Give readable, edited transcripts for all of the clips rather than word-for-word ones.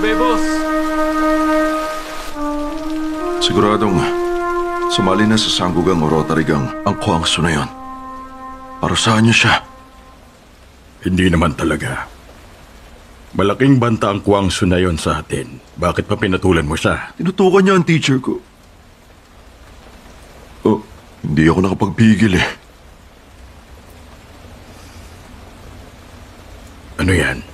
gabi, boss. Siguradong sumali na sa Sanggugang o Rotary Gang ang Kwangso na yon. Parusahan niyo siya. Hindi naman talaga. Malaking banta ang Kwangso na yon sa atin. Bakit pa pinatulan mo siya? Tinutukan niya ang teacher ko. Oh, hindi ako nakapagpigil eh. Ano yan?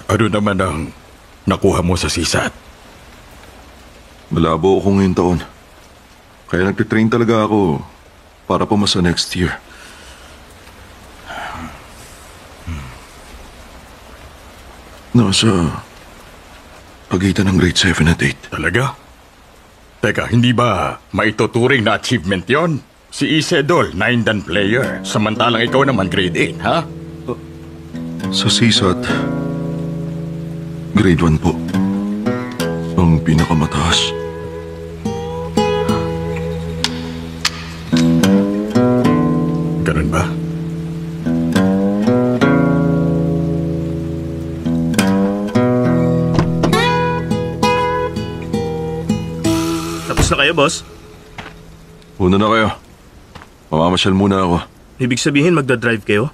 Ano naman ang nakuha mo sa sisat? Malabo ako ngayong taon. Kaya nagtitrain talaga ako para pumasa next year. Nasa pagitan ng grade 7 at 8. Talaga? Teka, hindi ba maituturing na achievement yon? Si Isedol, 9 dan player. Samantalang ikaw naman grade 8, ha? Sa CSAT, grade 1 po. Ang pinakamataas. Ganun ba? Tapos na kayo, boss? Una na kayo. Mamamasyal muna ako. Ibig sabihin magdadrive kayo?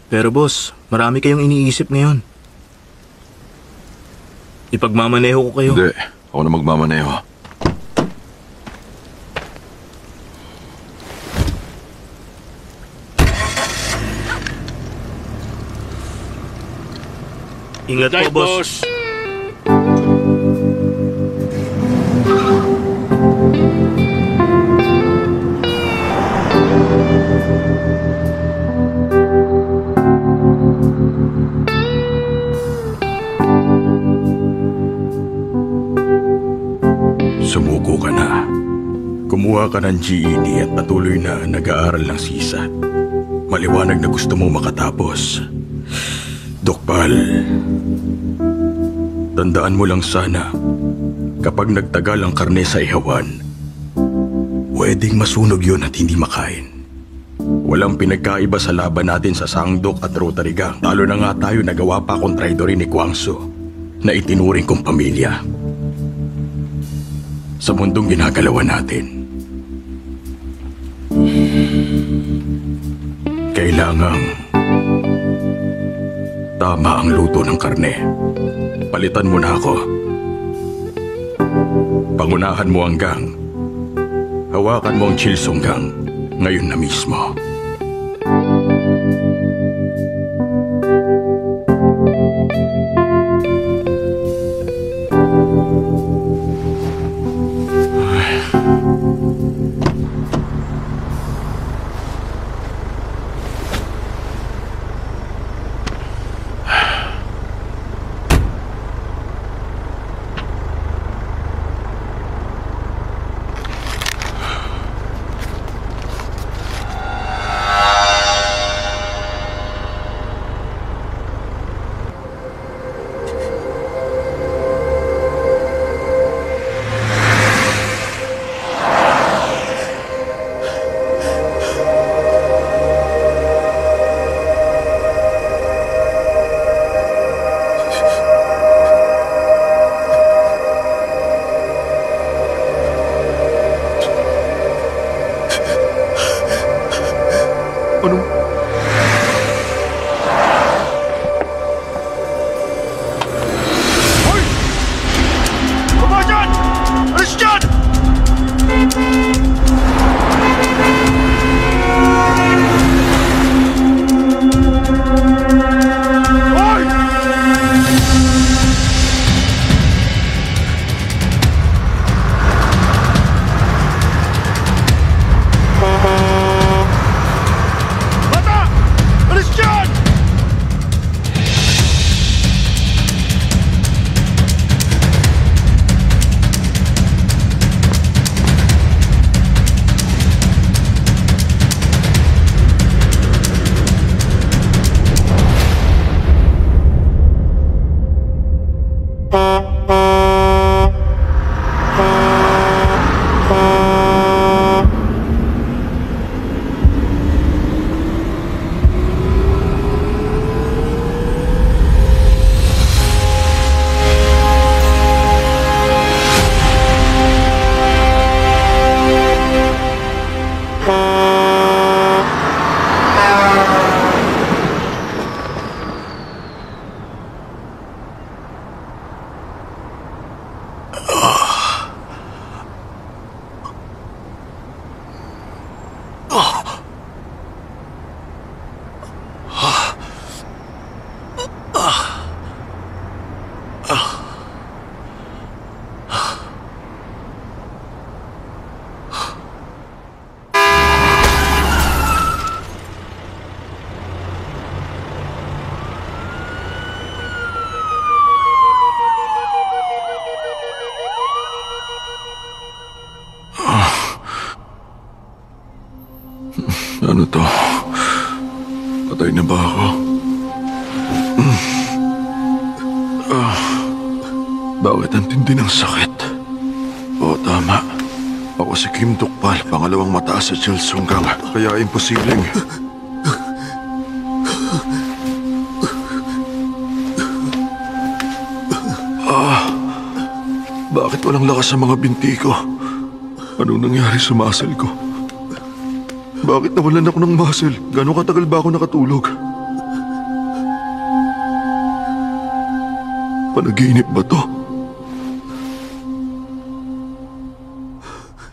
Pero boss, marami kayong iniisip ngayon. Ipagmamaneho ko kayo. Hindi, ako na magmamaneho. Ingat po, boss. Sumuko ka na. Kumuha ka ng GED at patuloy na nag-aaral ng CSAT. Maliwanag na gusto mo makatapos. Dokpal, tandaan mo lang sana, kapag nagtagal ang karne sa ihawan, pwedeng masunog yun at hindi makain. Walang pinagkaiba sa laban natin sa Sangdok at Rotary Gang. Talo na nga tayo nagawa pa akong traidorin ni Kwangso na itinuring kong pamilya. Sa mundong ginagalawan natin, kailangang tama ang luto ng karne. Palitan mo na ako. Pangunahan mo ang gang. Hawakan mo ang Chilsong Gang ngayon na mismo. Ano to? Patay na ba ako? Bakit ang tindi ng sakit? Oo, tama. Ako si Kim Dukpal, pangalawang mataas sa Chilsunggang. Kaya imposibleng. Bakit walang lakas sa mga binti ko? Anong nangyari sa muscle ko? Bakit nawalan ako ng muscle? Gano'ng katagal ba ako nakatulog? Panaginip ba to?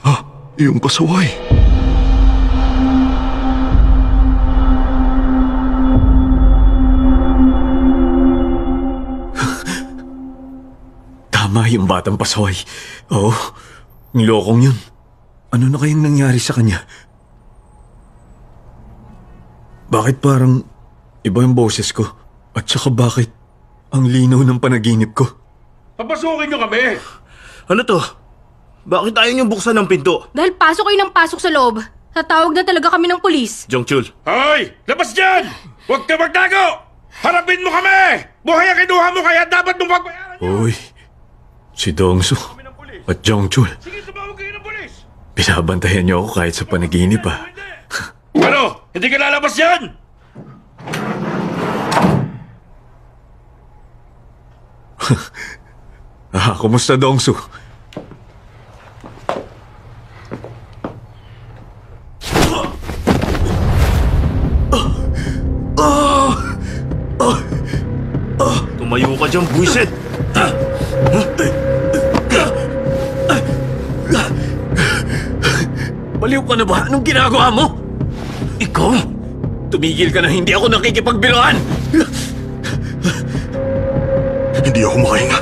Ha? Yung pasaway. Tama yung batang pasaway. Oo, ang lokong yun. Ano na kayang nangyari sa kanya? Bakit parang iba yung boses ko? At saka bakit ang linaw ng panaginip ko? Papasukin niyo kami! Ano to? Bakit ayaw niyong buksan ng pinto? Dahil pasok kayo ng pasok sa loob. Tatawag na talaga kami ng pulis. Jongchul, Hoy! Labas dyan! Huwag ka magtago! Harapin mo kami! Buhay ang kinuha mo kaya dapat mong pagbayaran niyo! Uy, si Dongsu at Jongchul. Sige, tumawag kayo ng polis! Binabantayan niyo ako kahit sa panaginip ah. Ano? Hindi ka lalabas yan! Kumusta Dongsu? tumayo ka dyan, buwisit! Baliw ka na ba? Anong ginagawa mo? Ikaw? Tumigil ka na, hindi ako nakikipagbiruan! Hindi ako makahinga.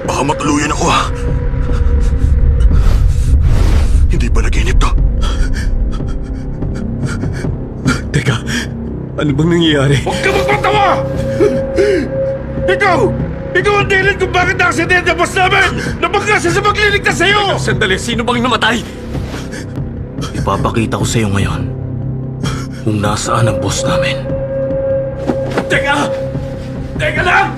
Baka matuluyan ako ha. Hindi ba naginip to? Teka, ano bang nangyayari? Huwag ka magpatawa! Ikaw! Ikaw ang dahilan kung bakit na-aksidente ang boss namin! Napagkasa sa magliligtas sa'yo! Sandali, sino bang namatay? Ipapakita ko sa'yo ngayon kung nasaan ang boss namin. Teka! Teka lang!